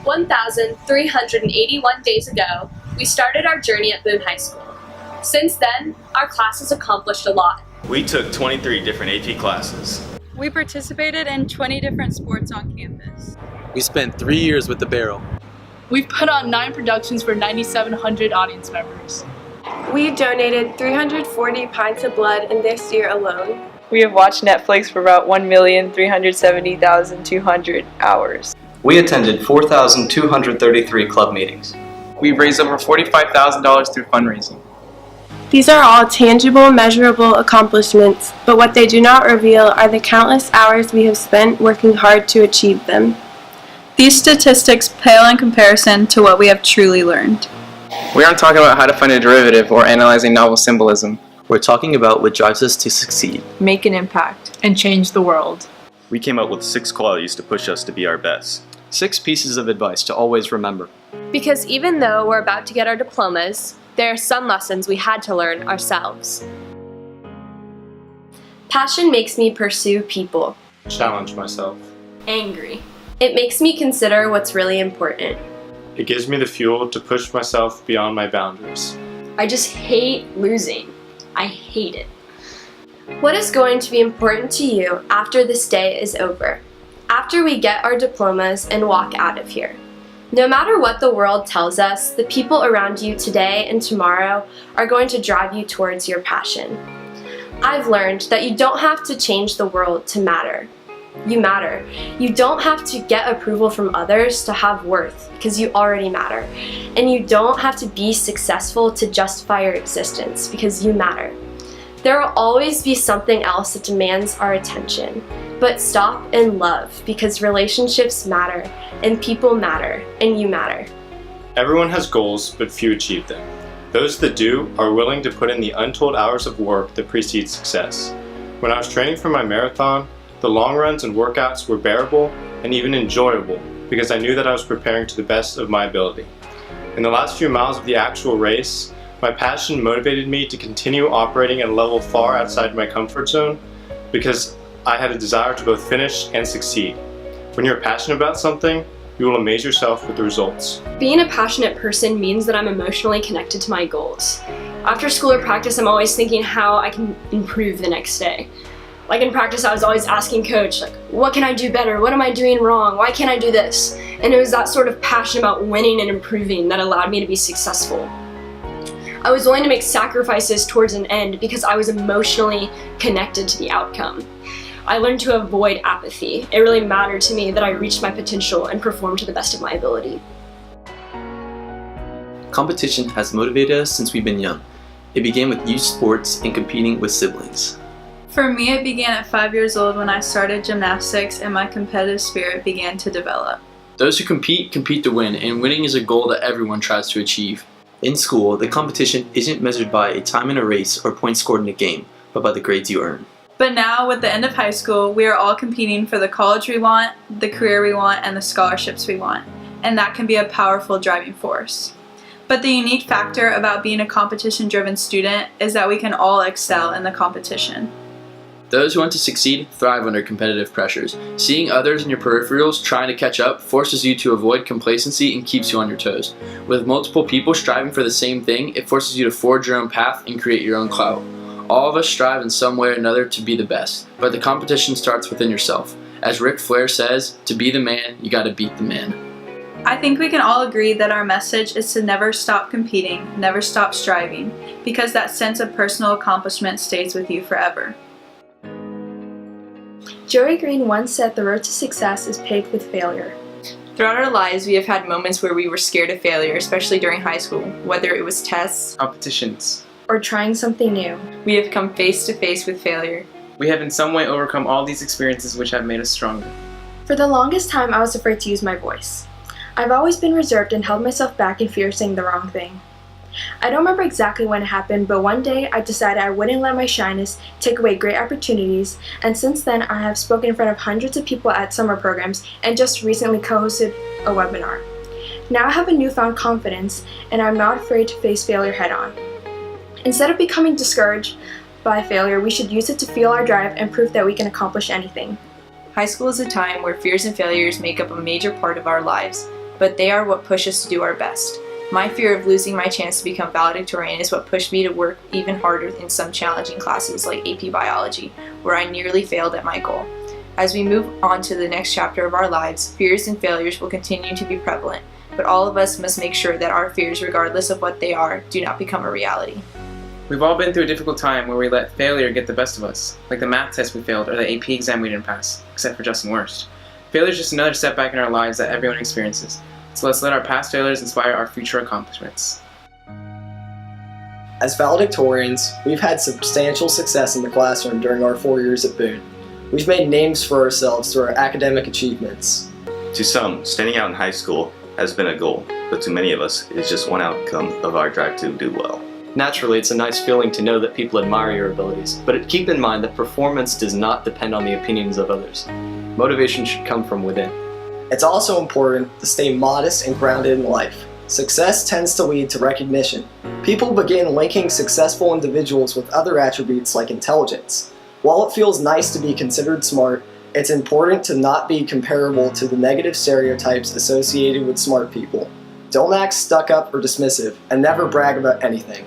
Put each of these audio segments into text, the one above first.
1,381 days ago, we started our journey at Boone High School. Since then, our class has accomplished a lot. We took 23 different AP classes. We participated in 20 different sports on campus. We spent 3 years with the Barrel. We've put on 9 productions for 9,700 audience members. We donated 340 pints of blood in this year alone. We have watched Netflix for about 1,370,200 hours. We attended 4,233 club meetings. We've raised over $45,000 through fundraising. These are all tangible, measurable accomplishments, but what they do not reveal are the countless hours we have spent working hard to achieve them. These statistics pale in comparison to what we have truly learned. We aren't talking about how to find a derivative or analyzing novel symbolism. We're talking about what drives us to succeed, Make an impact. And change the world. We came up with 6 qualities to push us to be our best. 6 pieces of advice to always remember. Because even though we're about to get our diplomas, there are some lessons we had to learn ourselves. Passion makes me pursue people. Challenge myself. Angry. It makes me consider what's really important. It gives me the fuel to push myself beyond my boundaries. I just hate losing. I hate it. What is going to be important to you after this day is over? After we get our diplomas and walk out of here? No matter what the world tells us, the people around you today and tomorrow are going to drive you towards your passion. I've learned that you don't have to change the world to matter. You matter. You don't have to get approval from others to have worth, because you already matter. And you don't have to be successful to justify your existence, because you matter. There will always be something else that demands our attention. But stop and love, because relationships matter, and people matter, and you matter. Everyone has goals, but few achieve them. Those that do are willing to put in the untold hours of work that precedes success. When I was training for my marathon, the long runs and workouts were bearable and even enjoyable because I knew that I was preparing to the best of my ability. In the last few miles of the actual race, my passion motivated me to continue operating at a level far outside my comfort zone because I had a desire to both finish and succeed. When you're passionate about something, you will amaze yourself with the results. Being a passionate person means that I'm emotionally connected to my goals. After school or practice, I'm always thinking how I can improve the next day. Like in practice, I was always asking coach, what can I do better? What am I doing wrong? Why can't I do this? And it was that sort of passion about winning and improving that allowed me to be successful. I was willing to make sacrifices towards an end because I was emotionally connected to the outcome. I learned to avoid apathy. It really mattered to me that I reached my potential and performed to the best of my ability. Competition has motivated us since we've been young. It began with youth sports and competing with siblings. For me, it began at 5 years old when I started gymnastics and my competitive spirit began to develop. Those who compete to win, and winning is a goal that everyone tries to achieve. In school, the competition isn't measured by a time in a race or points scored in a game, but by the grades you earn. But now, with the end of high school, we are all competing for the college we want, the career we want, and the scholarships we want. And that can be a powerful driving force. But the unique factor about being a competition-driven student is that we can all excel in the competition. Those who want to succeed thrive under competitive pressures. Seeing others in your peripherals trying to catch up forces you to avoid complacency and keeps you on your toes. With multiple people striving for the same thing, it forces you to forge your own path and create your own clout. All of us strive in some way or another to be the best, but the competition starts within yourself. As Ric Flair says, to be the man, you gotta beat the man. I think we can all agree that our message is to never stop competing, never stop striving, because that sense of personal accomplishment stays with you forever. Joey Green once said the road to success is paved with failure. Throughout our lives, we have had moments where we were scared of failure, especially during high school, whether it was tests, Competitions. Or trying something new. We have come face to face with failure. We have in some way overcome all these experiences which have made us stronger. For the longest time, I was afraid to use my voice. I've always been reserved and held myself back in fear of saying the wrong thing. I don't remember exactly when it happened, but one day I decided I wouldn't let my shyness take away great opportunities, and since then I have spoken in front of hundreds of people at summer programs and just recently co-hosted a webinar. Now I have a newfound confidence, and I'm not afraid to face failure head-on. Instead of becoming discouraged by failure, we should use it to fuel our drive and prove that we can accomplish anything. High school is a time where fears and failures make up a major part of our lives. but they are what push us to do our best. My fear of losing my chance to become valedictorian is what pushed me to work even harder in some challenging classes like AP Biology, where I nearly failed at my goal. As we move on to the next chapter of our lives, fears and failures will continue to be prevalent, but all of us must make sure that our fears, regardless of what they are, do not become a reality. We've all been through a difficult time where we let failure get the best of us, like the math test we failed or the AP exam we didn't pass, except for Justin Worst. Failure is just another setback in our lives that everyone experiences, so let's let our past failures inspire our future accomplishments. As valedictorians, we've had substantial success in the classroom during our 4 years at Boone. We've made names for ourselves through our academic achievements. To some, standing out in high school has been a goal, but to many of us, it is just one outcome of our drive to do well. Naturally, it's a nice feeling to know that people admire your abilities, but keep in mind that performance does not depend on the opinions of others. Motivation should come from within. It's also important to stay modest and grounded in life. Success tends to lead to recognition. People begin linking successful individuals with other attributes like intelligence. While it feels nice to be considered smart, it's important to not be comparable to the negative stereotypes associated with smart people. Don't act stuck up or dismissive, and never brag about anything.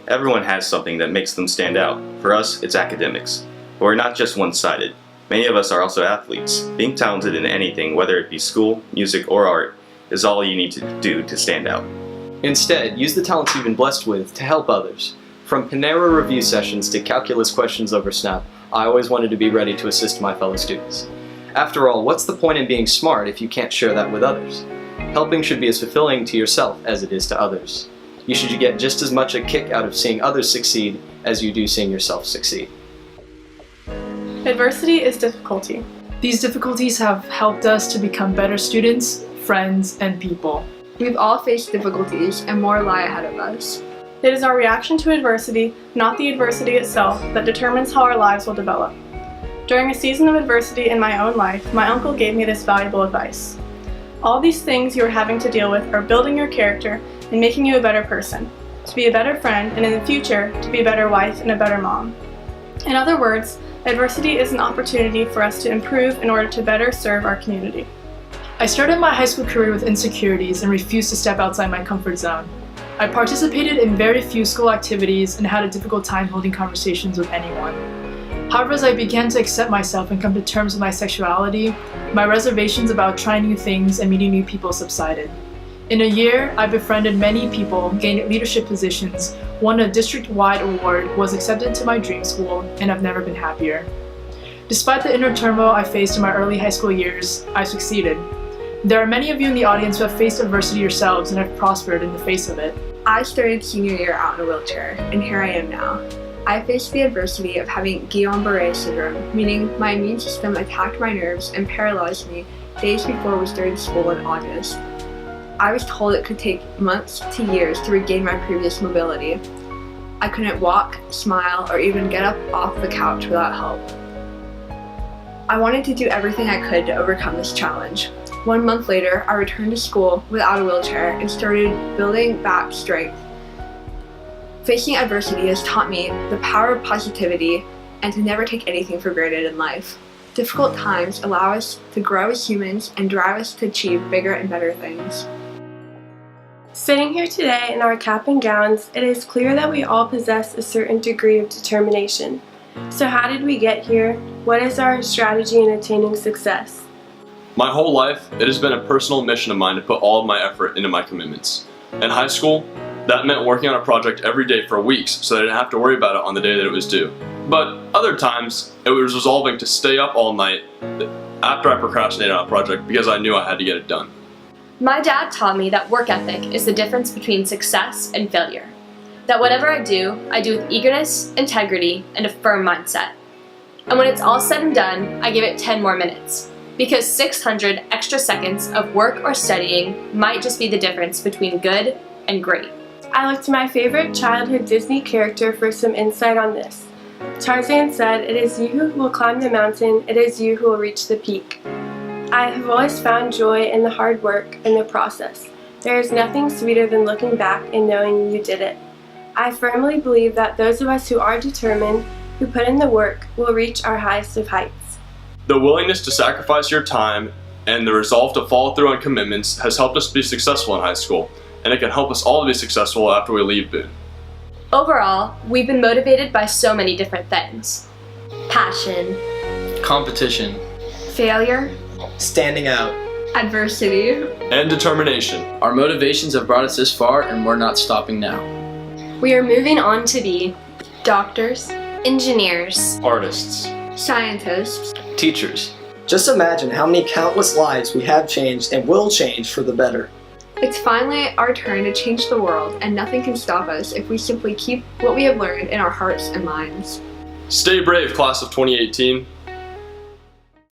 Everyone has something that makes them stand out. For us, it's academics. But we're not just one-sided. Many of us are also athletes. Being talented in anything, whether it be school, music, or art, is all you need to do to stand out. Instead, use the talents you've been blessed with to help others. From Panera review sessions to calculus questions over Snap, I always wanted to be ready to assist my fellow students. After all, what's the point in being smart if you can't share that with others? Helping should be as fulfilling to yourself as it is to others. You should get just as much a kick out of seeing others succeed as you do seeing yourself succeed. Adversity is difficulty. These difficulties have helped us to become better students, friends, and people. We've all faced difficulties, and more lie ahead of us. It is our reaction to adversity, not the adversity itself, that determines how our lives will develop. During a season of adversity in my own life, my uncle gave me this valuable advice. All these things you are having to deal with are building your character and making you a better person, to be a better friend, and in the future, to be a better wife and a better mom. In other words, adversity is an opportunity for us to improve in order to better serve our community. I started my high school career with insecurities and refused to step outside my comfort zone. I participated in very few school activities and had a difficult time holding conversations with anyone. However, as I began to accept myself and come to terms with my sexuality, my reservations about trying new things and meeting new people subsided. In a year, I befriended many people, gained leadership positions, won a district-wide award, was accepted to my dream school, and I've never been happier. Despite the inner turmoil I faced in my early high school years, I succeeded. There are many of you in the audience who have faced adversity yourselves and have prospered in the face of it. I started senior year out in a wheelchair, and here I am now. I faced the adversity of having Guillain-Barré syndrome, meaning my immune system attacked my nerves and paralyzed me days before we started school in August. I was told it could take months to years to regain my previous mobility. I couldn't walk, smile, or even get up off the couch without help. I wanted to do everything I could to overcome this challenge. 1 month later, I returned to school without a wheelchair and started building back strength. Facing adversity has taught me the power of positivity and to never take anything for granted in life. Difficult times allow us to grow as humans and drive us to achieve bigger and better things. Sitting here today in our cap and gowns, it is clear that we all possess a certain degree of determination. So how did we get here? What is our strategy in attaining success? My whole life, it has been a personal mission of mine to put all of my effort into my commitments. In high school, that meant working on a project every day for weeks so that I didn't have to worry about it on the day that it was due. But other times, it was resolving to stay up all night after I procrastinated on a project because I knew I had to get it done. My dad taught me that work ethic is the difference between success and failure. That whatever I do with eagerness, integrity, and a firm mindset. And when it's all said and done, I give it 10 more minutes. Because 600 extra seconds of work or studying might just be the difference between good and great. I look to my favorite childhood Disney character for some insight on this. Tarzan said, "It is you who will climb the mountain, it is you who will reach the peak." I have always found joy in the hard work and the process. There is nothing sweeter than looking back and knowing you did it. I firmly believe that those of us who are determined, who put in the work, will reach our highest of heights. The willingness to sacrifice your time and the resolve to follow through on commitments has helped us be successful in high school, and it can help us all to be successful after we leave Boone. Overall, we've been motivated by so many different things. Passion, Competition. Failure. Standing out. Adversity. And determination. Our motivations have brought us this far, and we're not stopping now. we are moving on to be Doctors. engineers, Artists. Scientists. Teachers. Just imagine how many countless lives we have changed and will change for the better. It's finally our turn to change the world, and nothing can stop us if we simply keep what we have learned in our hearts and minds. Stay brave, class of 2018.